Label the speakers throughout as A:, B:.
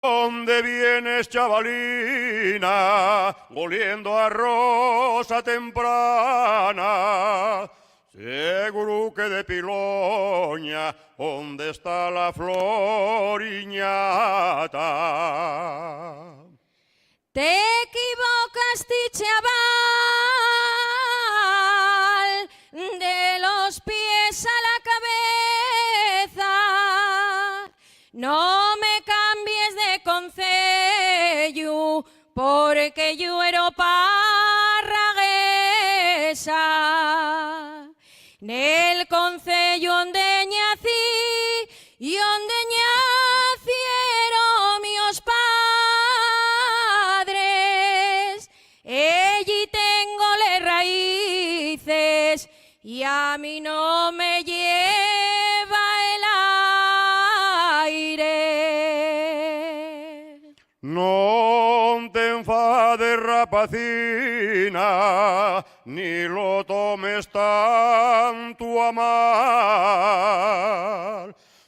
A: ¿Dónde vienes, chavalina, oliendo a rosa temprana? Seguro que de Piloña, ¿dónde está la floriñata?
B: Te equivocaste, chaval, de los pies a la cabeza. No me cambies de concello, porque yo era parraguesa. Nel concello onde ñací y onde ñacieron mios padres. Allí tengo les raíces y a mí no me lleva el aire.
A: No te enfades, rapacina, ni lo tomes tanto a mal.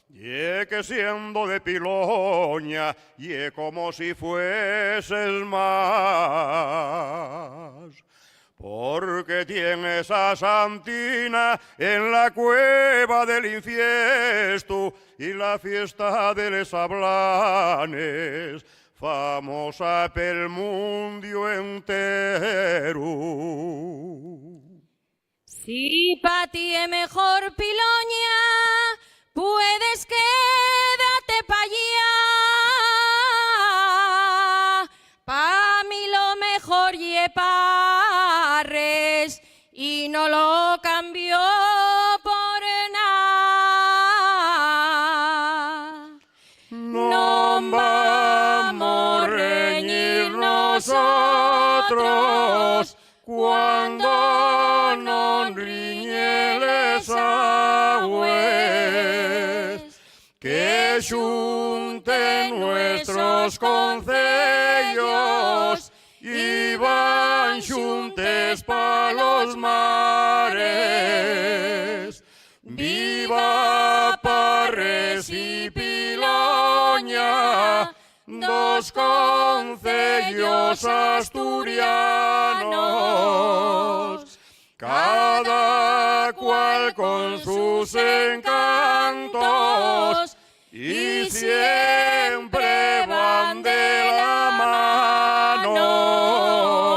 A: Ye que siendo de Piloña, ye como si fueses más. Porque tienes a Santina en la cueva del infiesto y la fiesta de les Ablanes, famosa pel mundo entero.
B: Si pa' ti es mejor Piloña, puedes quedarte pa' allá. Pa' mí lo mejor ye Parres y no lo cambio por nada. No vamos a reñir nosotros cuando no riñeles agües, que junten nuestros concellos y van juntes pa' los mares. Viva Parres y Piloña, dos concellos asturianos, cada cual con sus encantos y siempre van de la mano.